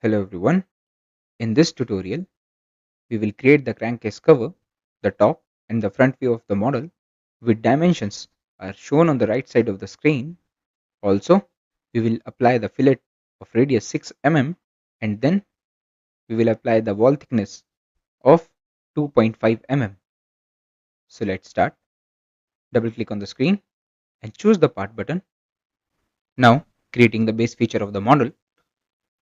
Hello everyone. In this tutorial, we will create the crankcase cover, the top and the front view of the model with dimensions are shown on the right side of the screen. Also, we will apply the fillet of radius 6 mm and then we will apply the wall thickness of 2.5 mm. So let's start. Double click on the screen and choose the part button. Now, creating the base feature of the model,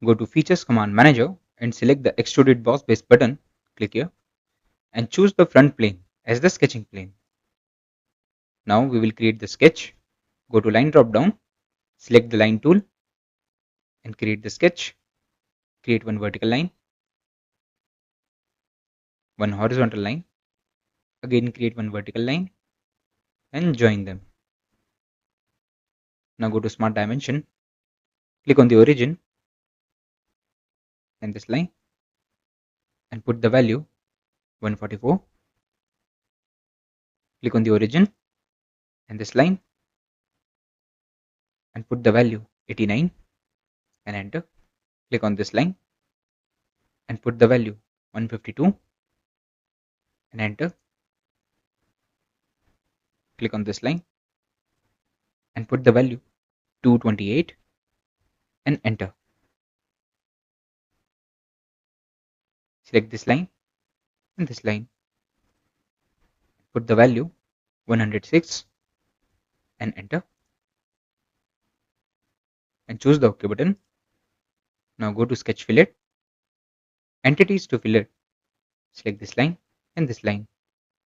go to Features Command Manager and select the Extruded Boss Base button. Click here and choose the front plane as the sketching plane. Now we will create the sketch. Go to line drop down, select the line tool and create the sketch. Create one vertical line, one horizontal line, again create one vertical line and join them. Now go to Smart Dimension, click on the origin and this line and put the value 144. Click on the origin and this line and put the value 89 and enter. Click on this line and put the value 152 and enter. Click on this line and put the value 228 and enter. Select this line and this line. Put the value 106 and enter and choose the OK button. Now go to Sketch Fillet, Entities to Fillet. Select this line and this line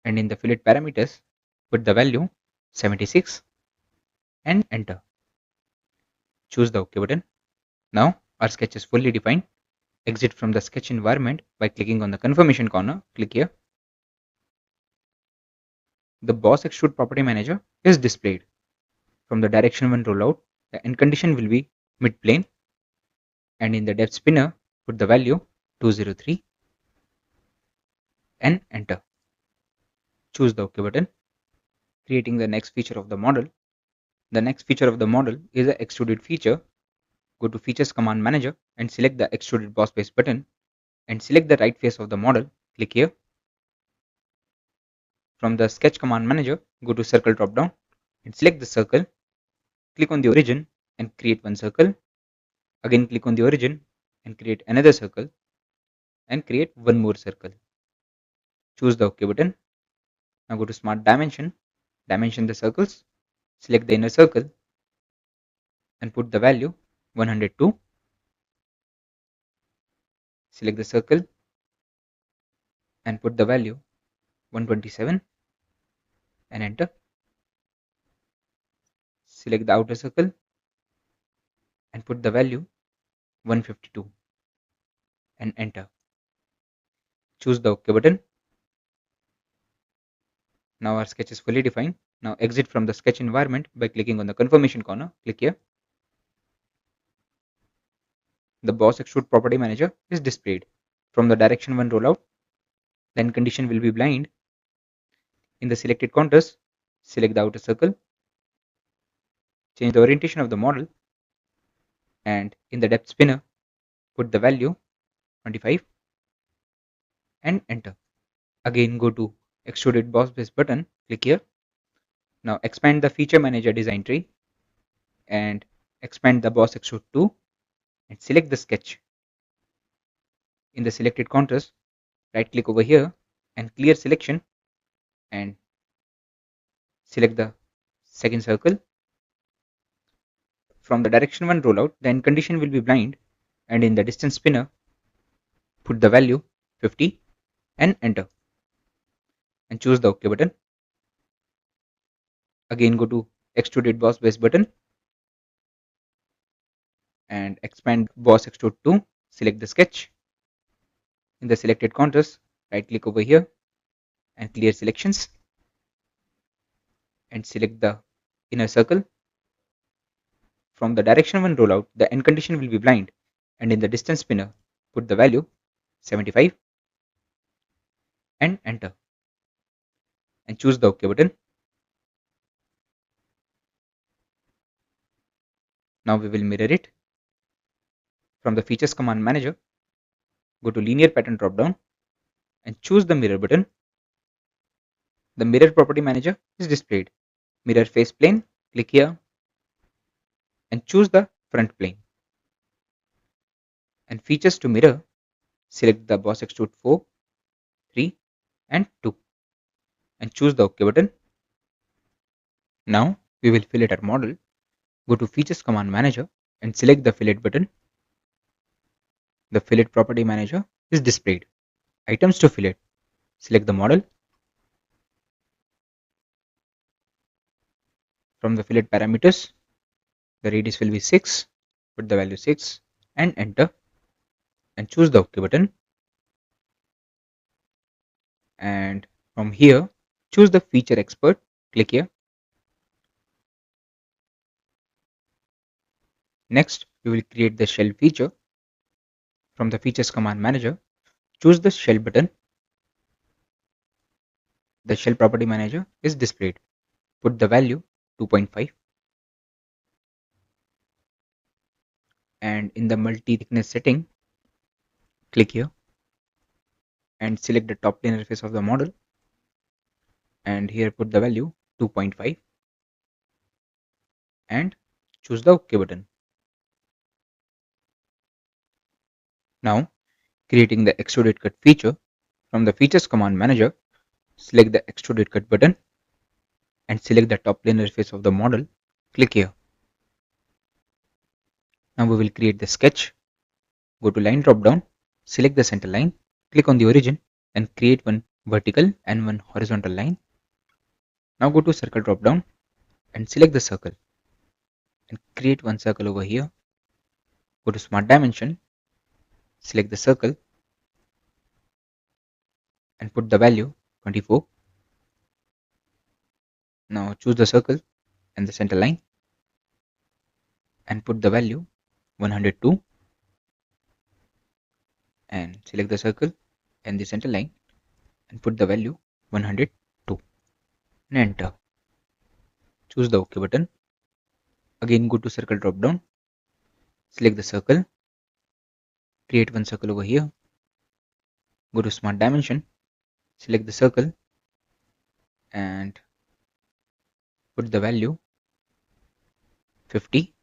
and in the fillet parameters put the value 76 and enter. Choose the OK button. Now our sketch is fully defined. Exit from the sketch environment by clicking on the confirmation corner. Click here. The Boss Extrude Property Manager is displayed. From the direction 1 rollout, the end condition will be mid-plane and in the depth spinner put the value 203 and enter. Choose the OK button. Creating the next feature of the model. The next feature of the model is the extruded feature. Go to Features Command Manager and select the Extruded Boss Base button and select the right face of the model. Click here. From the Sketch Command Manager, go to Circle drop down and select the circle. Click on the origin and create one circle. Again click on the origin and create another circle and create one more circle. Choose the OK button. Now go to Smart Dimension, dimension the circles, select the inner circle and put the value 102. Select the circle and put the value 127 and enter. Select the outer circle and put the value 152 and enter. Choose the OK button. Now our sketch is fully defined. Now exit from the sketch environment by clicking on the confirmation corner. Click here. The Boss Extrude Property Manager is displayed. From the direction 1 rollout, the end condition will be blind. In the selected contours, select the outer circle, change the orientation of the model, and in the depth spinner, put the value 25 and enter. Again go to Extruded Boss Base button, click here. Now expand the Feature Manager design tree and expand the Boss Extrude 2 and select the sketch. In the selected contours, right click over here and clear selection and select the second circle. From the direction 1 rollout, the end condition will be blind and in the distance spinner, put the value 50 and enter and choose the OK button. Again go to Extruded Boss Base button and expand Boss Extrude 2, select the sketch. In the selected contours, right click over here and clear selections and select the inner circle. From the direction 1 rollout, the end condition will be blind and in the distance spinner, put the value 75 and enter and choose the OK button. Now we will mirror it. From the Features command manager, go to Linear Pattern dropdown and choose the Mirror button. The Mirror property manager is displayed. Mirror face plane, click here and choose the front plane. And Features to mirror, select the boss extrude 4, 3 and 2 and choose the OK button. Now we will fillet our model. Go to Features command manager and select the fillet button. The fillet property manager is displayed. Items to fillet, select the model. From the fillet parameters, the radius will be 6, put the value 6 and enter and choose the OK button. And from here, choose the feature expert, click here. Next, we will create the shell feature. From the Features command manager, choose the shell button. The shell property manager is displayed. Put the value 2.5 and in the multi-thickness setting, click here and select the top plane surface of the model and here put the value 2.5 and choose the OK button. Now, creating the extruded cut feature. From the Features command manager, select the extruded cut button and select the top plane surface of the model. Click here. Now we will create the sketch. Go to line drop down, select the center line, click on the origin and create one vertical and one horizontal line. Now go to circle drop down and select the circle and create one circle over here. Go to smart dimension, select the circle and put the value 24. Now choose the circle and the center line and put the value 102 and select the circle and the center line and put the value 102 and enter. Choose the OK button. Again go to circle drop down, select the circle, create one circle over here, go to smart dimension, select the circle and put the value 50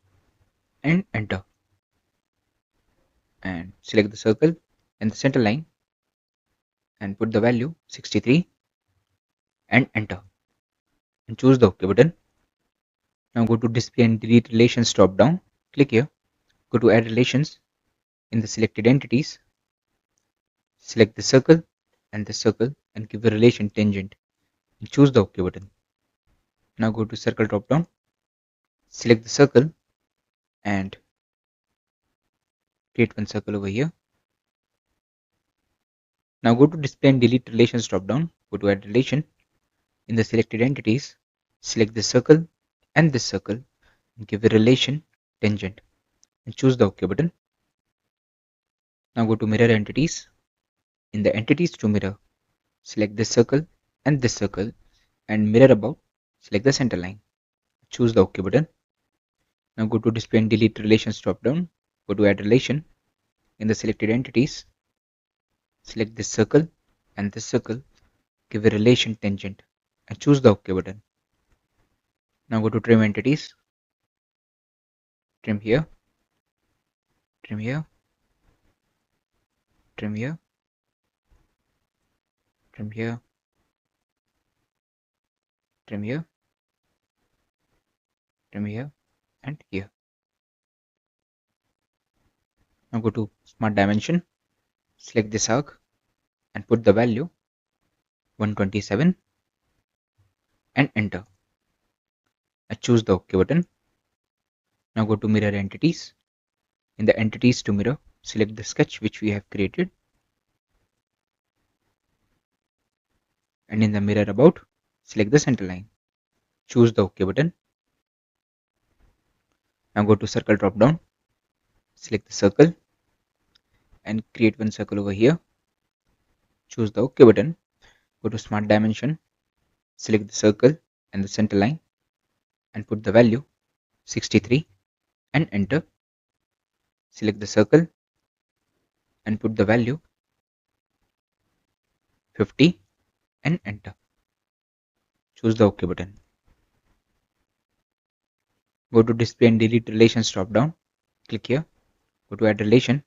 and enter and select the circle and the center line and put the value 63 and enter and choose the OK button. Now go to display and delete relations drop down, click here, go to add relations. In the selected entities, select the circle and give a relation tangent and choose the OK button. Now go to circle drop down, select the circle and create one circle over here. Now go to display and delete relations drop down, go to add relation. In the selected entities, select the circle and give a relation tangent and choose the OK button. Now go to mirror entities. In the entities to mirror, select this circle and mirror about, select the center line. Choose the OK button. Now go to display and delete relations drop down, go to add relation. In the selected entities, select this circle and give a relation tangent and choose the OK button. Now go to trim entities, trim here, trim here, trim here, trim here, trim here, trim here and here. Now go to smart dimension, select this arc and put the value 127 and enter. I choose the OK button. Now go to mirror entities. In the entities to mirror, select the sketch which we have created. And in the mirror about, select the center line. Choose the OK button. Now go to circle drop down, select the circle and create one circle over here. Choose the OK button. Go to smart dimension, select the circle and the center line and put the value 63 and enter. select the circle and put the value 50 and enter. Choose the OK button. Go to display and delete relations drop down. Click here. Go to add relation.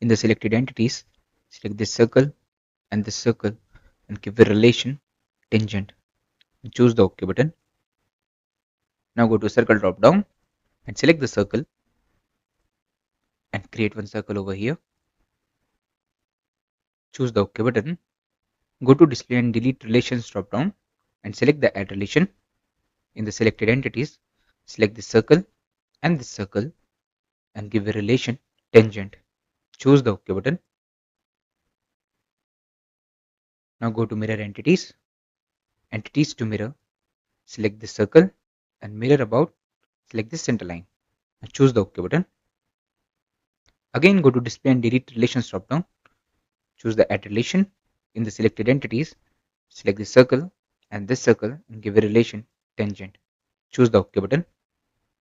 In the selected entities, select this circle and give a relation tangent. Choose the OK button. Now go to circle drop down and select the circle and create one circle over here. Choose the OK button. Go to display and delete relations drop down and select the add relation. In the selected entities, select this circle and give a relation tangent. Choose the OK button. Now go to mirror entities. Entities to mirror. Select this circle and mirror about. Select this center line. And choose the OK button. Again go to display and delete relations drop down. Choose the add relation. In the selected entities, select this circle and give a relation tangent. Choose the OK button.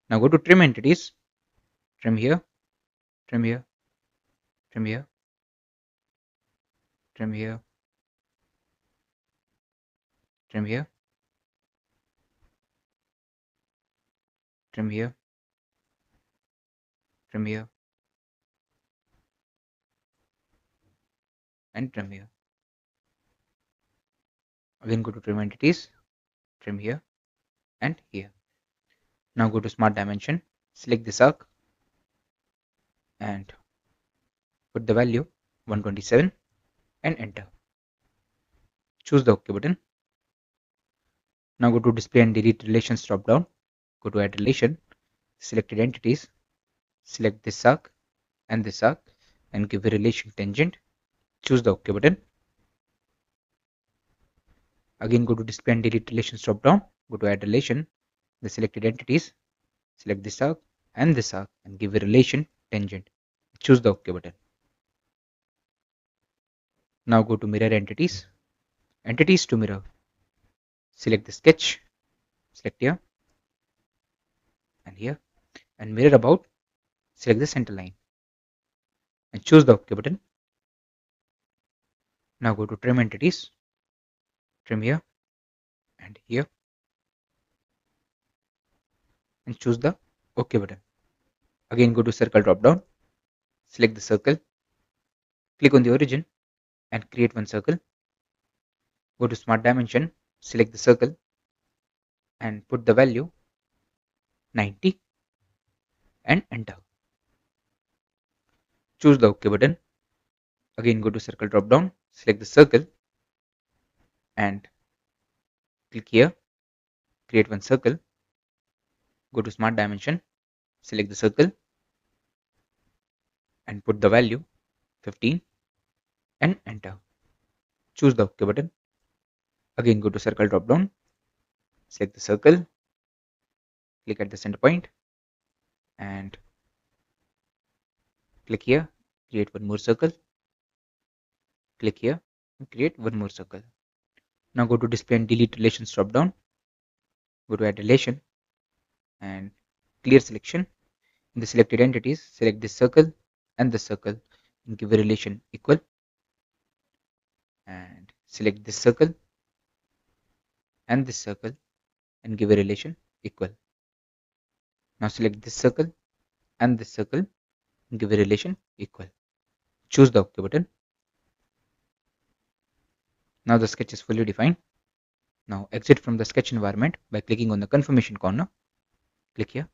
Now go to trim entities. Trim here, trim here, trim here, trim here, trim here, trim here, trim here, and trim here. Again go to trim entities, trim here and here. Now go to smart dimension, select this arc and put the value 127 and enter. Choose the OK button. Now go to display and delete relations drop down. Go to add relation, selected entities, select this arc and give a relation tangent. Choose the OK button. Again go to display and delete relations drop down. Go to add relation, the selected entities, select this arc and give a relation tangent. Choose the OK button. Now go to mirror entities, entities to mirror. Select the sketch, select here and mirror about. Select the center line and choose the OK button. Now go to trim entities, trim here and choose the OK button. Again go to circle drop down, select the circle, click on the origin and create one circle. Go to smart dimension, select the circle and put the value 90 and enter. Choose the OK button. Again go to circle drop down, select the circle and click here, create one circle. Go to smart dimension, select the circle and put the value 15 and enter. Choose the OK button. Again go to circle drop down, select the circle, click at the center point and click here, create one more circle, click here and create one more circle. Now go to display and delete relations drop down, go to add relation and clear selection. In the selected entities, select this circle and give a relation equal and select this circle and give a relation equal. Now select this circle and give a relation equal. Choose the OK button. Now the sketch is fully defined. Now exit from the sketch environment by clicking on the confirmation corner. Click here.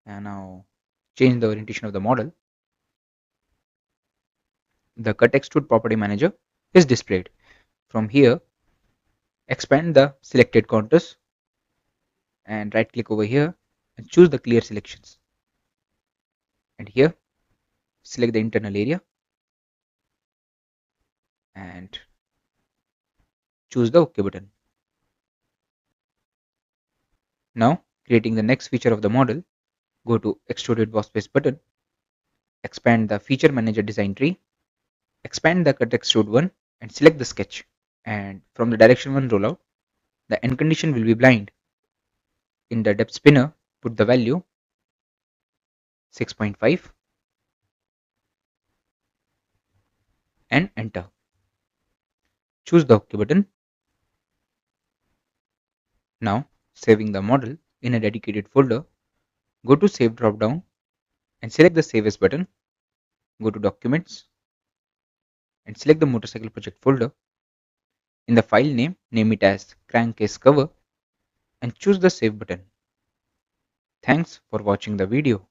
And now change the orientation of the model. The cut extrude property manager is displayed. From here, expand the selected contours and right click over here and choose the clear selections. And here, select the internal area and choose the OK button. Now, creating the next feature of the model, go to Extruded Workspace button, expand the Feature Manager design tree, expand the Cut Extrude one and select the sketch. And from the Direction 1 rollout, the end condition will be blind. In the depth spinner, Put the value 6.5 and enter. Choose the OK button. Now, saving the model in a dedicated folder, go to Save drop-down and select the Save As button. Go to Documents and select the motorcycle project folder. In the file name, name it as crankcase cover and choose the Save button. Thanks for watching the video.